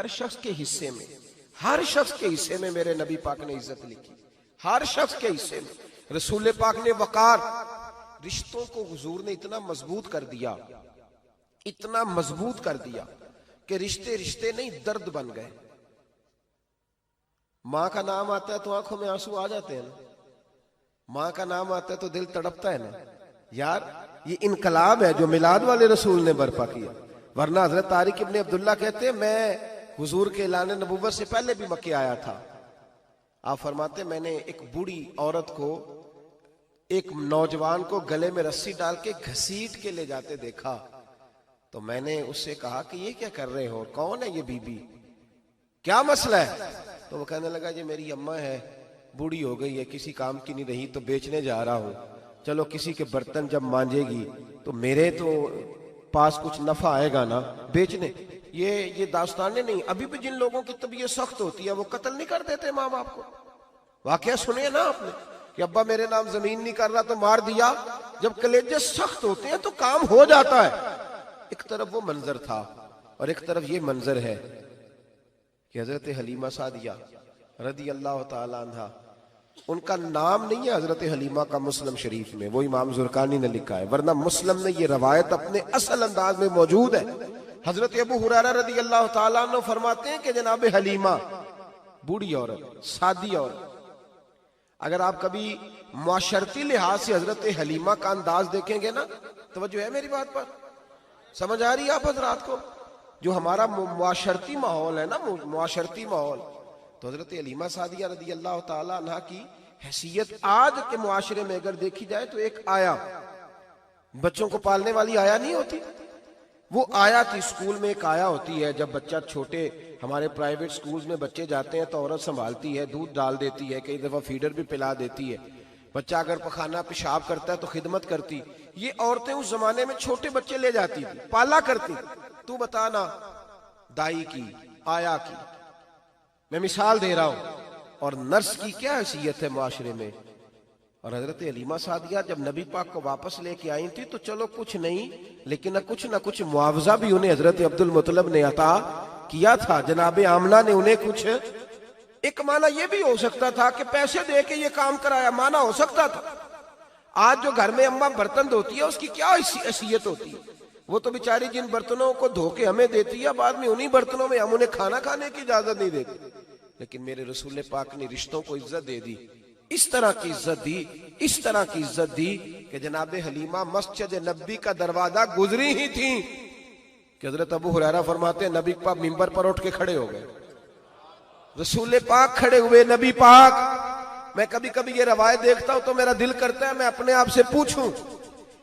हर शख्स के हिस्से में, हर शख्स के हिस्से में मेरे नबी पाक ने इज्जत लिखी, हर शख्स के हिस्से में। रसूल पाक ने वकार, रिश्तों को हुजूर ने इतना मजबूत कर दिया, इतना मजबूत कर दिया कि रिश्ते रिश्ते नहीं दर्द बन गए। मां का नाम आता है तो आंखों में आंसू आ जाते हैं ना, मां का नाम आता है तो दिल तड़पता है ना यार। ये इनकलाब है जो मिलाद वाले रसूल ने बर्पा किया। वरना हजरत तारिक इब्ने अब्दुल्ला कहते हैं मैं हुजूर के ऐलान नबुव्वत से पहले भी मक्के आया था। आप फरमाते मैंने एक बूढ़ी औरत को एक नौजवान को गले में रस्सी डाल के घसीट के ले जाते देखा, तो मैंने उससे कहा कि ये क्या कर रहे हो, कौन है ये बीबी, क्या मसला है? तो वो कहने लगा ये मेरी अम्मा है, बूढ़ी हो गई है, किसी काम की नहीं रही तो बेचने जा रहा हूं, चलो किसी के बर्तन जब मांजेगी तो मेरे तो पास कुछ नफा आएगा ना बेचने। ये दास्तानें नहीं। अभी भी जिन लोगों की तबीयत सख्त होती है वो कत्ल नहीं कर देते माँ बाप को। वाकया सुने ना आपने कि अब्बा मेरे नाम जमीन नहीं कर रहा तो मार दिया। जब कलेजे सख्त होते हैं तो काम हो जाता है। एक तरफ वो मंजर था और एक तरफ ये मंजर है कि हजरत हलीमा सादिया रदी अल्लाह ताला अन्हा, उनका नाम नहीं है हजरत हलीमा का मुस्लिम शरीफ में, वो इमाम जुरकानी ने लिखा है, वरना मुस्लिम में ये रवायत अपने असल अंदाज में मौजूद है। हजरत अबू हुरैरा रदी अल्लाह ताला अन्हु फरमाते हैं कि जनाब हलीमा बूढ़ी औरत, सादी औरत। अगर आप कभी मुआशरती लिहाज से हजरत हलीमा का अंदाज देखेंगे ना, तवज्जो है मेरी बात पर, समझ आ रही है आप हजरात को? जो हमारा मुआशरती माहौल है ना, मुआशरती माहौल, तो हजरत हलीमा सादिया रदी अल्लाह ताला अन्हा की हैसियत आज के मुआशरे में अगर देखी जाए तो एक आया, बच्चों को पालने वाली आया नहीं होती, वो आया थी। स्कूल में एक आया होती है, जब बच्चा छोटे हमारे प्राइवेट स्कूल्स में बच्चे जाते हैं तो औरत संभालती है, दूध डाल देती है, कई दफा फीडर भी पिला देती है। बच्चा अगर पखाना पेशाब करता है तो खिदमत करती। ये औरतें उस जमाने में छोटे बच्चे ले जाती थी, पाला करती। तू बताना दाई की, आया की, मैं मिसाल दे रहा हूं। और नर्स की क्या हैसियत है माशरे में। और हजरत हलीमा सादिया जब नबी पाक को वापस लेके आई थी तो चलो कुछ नहीं, लेकिन ना कुछ मुआवजा भी उन्हें हजरत अब्दुल मुत्तलिब ने अता किया था। जनाबे आमना ने उन्हें कुछ, एक माना यह भी हो सकता था कि पैसे दे के ये काम कराया, माना हो सकता था। आज जो घर में अम्मा बर्तन धोती है उसकी क्या हैसियत होती है? वो तो बेचारी जिन बर्तनों को धो के हमें देती है, बाद में उन्हीं बर्तनों में हम उन्हें खाना खाने की इजाजत नहीं देते। लेकिन मेरे रसूल पाक ने रिश्तों को इज्जत दे दी, इस तरह की इज्जत दी, इस तरह की इज्जत दी कि जनाबे हलीमा मस्जिद नबी का दरवाजा गुजरी ही थी कि हजरत अबू हुरैरा फरमाते हैं नबी पाक मिंबर पर उठ के खड़े हो गए। रसूल पाक खड़े हुए, नबी पाक। मैं कभी कभी ये रवायत देखता हूं तो मेरा दिल करता है मैं अपने आप से पूछूं,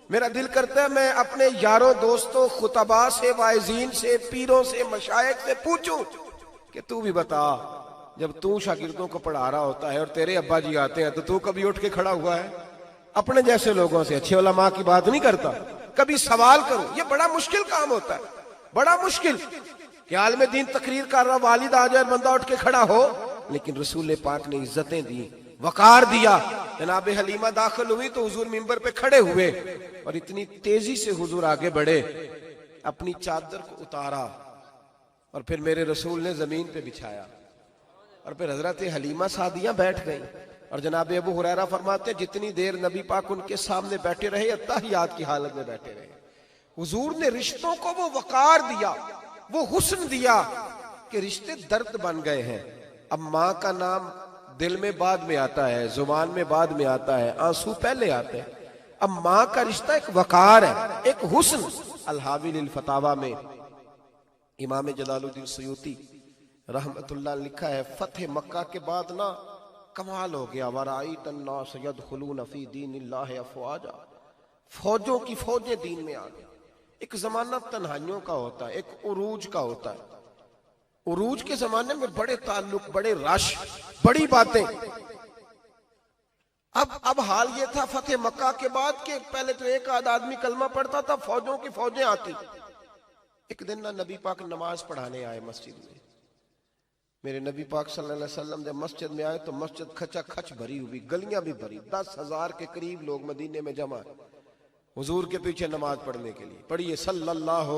मेरा दिल करता है मैं अपने यारों दोस्तों खुतबा से, वाइजीन से, पीरों से, मशाइख से पूछूं कि तू भी बता, जब तू शागिर्दों को पढ़ा रहा होता है और तेरे अब्बा जी आते हैं तो तू कभी उठ के खड़ा हुआ है? अपने जैसे लोगों से, अच्छे उलमा की बात नहीं करता, कभी सवाल करो। ये बड़ा मुश्किल काम होता है, बड़ा मुश्किल कि आलिम दीन तकरीर कर रहा, वालिद आ जाए, बंदा उठ के खड़ा हो। लेकिन रसूल पाक ने इज्जतें दी, वकार दिया। जनाब हलीमा दाखिल हुई तो हुजूर मिंबर पे खड़े हुए और इतनी तेजी से हुजूर आगे बढ़े, अपनी चादर को उतारा और फिर मेरे रसूल ने जमीन पे बिछाया और फिर हजरत हलीमा सादिया बैठ गई। और जनाब अबू हुरैरा फरमाते हैं जितनी देर नबी पाक उनके सामने बैठे रहे, अत्ताहियात की हालत में बैठे रहे। हुजूर ने रिश्तों को वो वकार दिया, वो हुस्न दिया कि रिश्ते दर्द बन गए हैं। अब माँ का नाम दिल में बाद में आता है, जुबान में बाद में आता है, आंसू पहले आते हैं। अब माँ का रिश्ता एक वकार है, एक हुस्न। अल-हावी लिल फतावा में इमाम जलालुद्दीन सयूती रहमतुल्लाह लिखा है, फतेह मक्का के बाद ना कमाल हो गया, वराईत अन्नास यदखुलून फी दीनिल्लाहि अफवाजा, फौजों की फौजें दीन में आ गई। एक जमाना तन्हाइयों का होता है, एक उरूज का होता है। उरूज के जमाने में बड़े ताल्लुक, बड़े रश, बड़ी बातें। अब हाल ये था फतेह मक्का के बाद के पहले तो एक आध आदमी कलमा पढ़ता था, फौजों की फौजें आती। एक दिन ना नबी पाक नमाज पढ़ाने आए मस्जिद में। मेरे नबी पाक सल्लल्लाहु अलैहि वसल्लम जब मस्जिद में आए तो मस्जिद खचा खच भरी हुई, गलियां भी भरी, 10,000 के करीब लोग मदीने में जमा है। हुजूर के पीछे नमाज पढ़ने के लिए। पढ़िए सल्लल्लाहु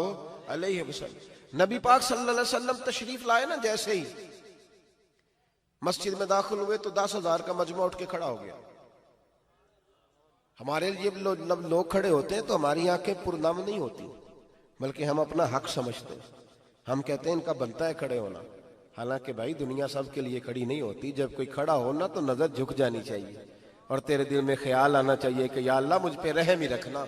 अलैहि वसल्लम। नबी पाक सल्लल्लाहु अलैहि वसल्लम तशरीफ लाए ना, जैसे ही मस्जिद में दाखिल हुए तो 10,000 का मजमा उठ के खड़ा हो गया। हमारे लिए लोग खड़े होते हैं तो हमारी आंखें पुरनम नहीं होती, बल्कि हम अपना हक समझते हैं। हम कहते हैं इनका बनता है खड़े होना। हालांकि भाई दुनिया सब के लिए खड़ी नहीं होती। जब कोई खड़ा हो ना तो नजर झुक जानी चाहिए और तेरे दिल में ख्याल आना चाहिए कि या अल्लाह मुझ पे रहम ही रखना,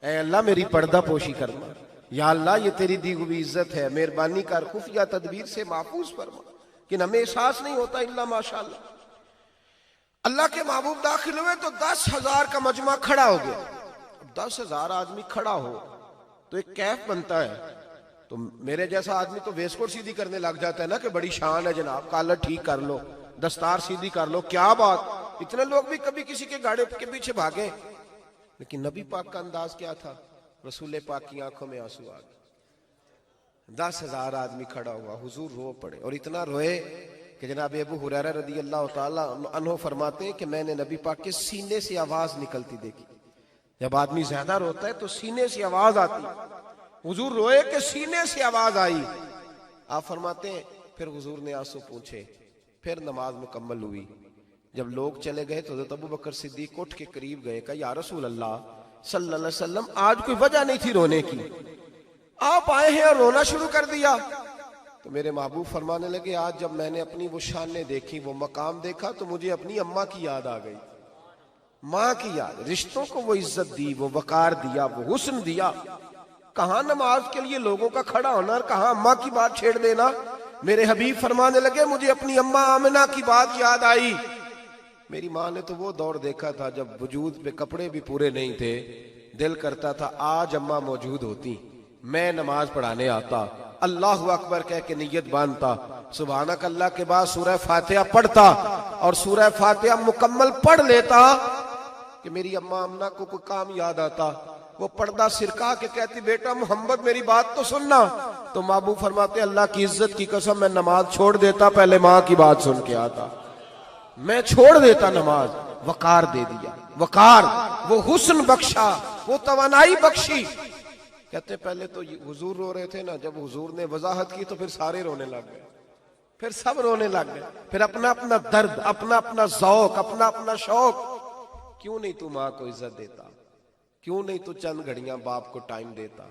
ऐ अल्लाह मेरी पर्दा पोशी करना, या अल्लाह ये तेरी दी हुई इज्जत है, मेहरबानी कर खुफिया तदबीर से महफूज फरमा। कि हमें एहसास नहीं होता इल्ला माशाअल्लाह। अल्लाह के महबूब दाखिल हुए तो 10,000 का मजमा खड़ा हो गया। 10,000 आदमी खड़ा हो तो एक कैफ बनता है। तो मेरे जैसा आदमी तो वेस्टकोट सीधी करने लग जाता है ना कि बड़ी शान है जनाब, कॉलर ठीक कर लो, दस्तार सीधी कर लो, क्या बात। इतने लोग भी कभी किसी के गाड़े के पीछे भागे। लेकिन नबी पाक का अंदाज क्या था? रसूल पाक की आंखों में आंसू आ गए। 10,000 आदमी खड़ा हुआ, हुजूर रो पड़े और इतना रोए कि जनाब अबू हुरैरा रदी अल्लाह ताला अन्हु फरमाते हैं कि मैंने नबी पाक के सीने से आवाज निकलती देखी। जब आदमी ज्यादा रोता है तो सीने से आवाज आती। हुजूर रोए कि सीने से आवाज आई। आप फरमाते हैं फिर हुजूर ने आंसू पूछे, फिर नमाज मुकम्मल हुई। जब लोग चले गए तो हज़रत अबू बकर सिद्दीक उठ के करीब गए, कहा या रसूल अल्लाह सल्लल्लाहु अलैहि वसल्लम, आज कोई वजह नहीं थी रोने की, आप आए हैं और रोना शुरू कर दिया। तो मेरे महबूब फरमाने लगे, आज जब मैंने अपनी वो शानें देखी, वो मकाम देखा, तो मुझे अपनी अम्मा की याद आ गई, माँ की याद। रिश्तों को वो इज्जत दी, वो वकार दिया, वो हुस्न दिया। कहाँ नमाज के लिए लोगों का खड़ा होना और कहाँ अम्मा की बात छेड़ देना। मेरे हबीब फरमाने लगे, मुझे अपनी अम्मा आमिना की बात याद आई। मेरी माँ ने तो वो दौर देखा था जब वजूद पे कपड़े भी पूरे नहीं थे, दिल करता था आज अम्मा मौजूद होती, मैं नमाज पढ़ाने आता, अल्लाह अकबर कह के नियत बांधता, सुभानक अल्लाह के बाद सूरह फातिहा पढ़ता और सूरह फातिहा मुकम्मल पढ़ लेता कि मेरी अम्मा अम्ना को कोई काम याद आता। वो पर्दा सिरका के कहती, बेटा मोहम्मद मेरी बात तो सुनना। तो महबूब फरमाते, अल्लाह की इज्जत की कसम मैं नमाज छोड़ देता, पहले माँ की बात सुन के आता, मैं छोड़ देता नमाज। वकार दे दिया, वकार, वो हुस्न बख्शा, वो तवानाई बख्शी। कहते पहले तो हुजूर रो रहे थे ना, जब हुजूर ने वजाहत की तो फिर सारे रोने लग गए, फिर सब रोने लग गए। फिर अपना अपना दर्द, अपना अपना ज़ौक, अपना अपना शौक। क्यों नहीं तू माँ को इज्जत देता? क्यों नहीं तू चंद घड़ियां बाप को टाइम देता?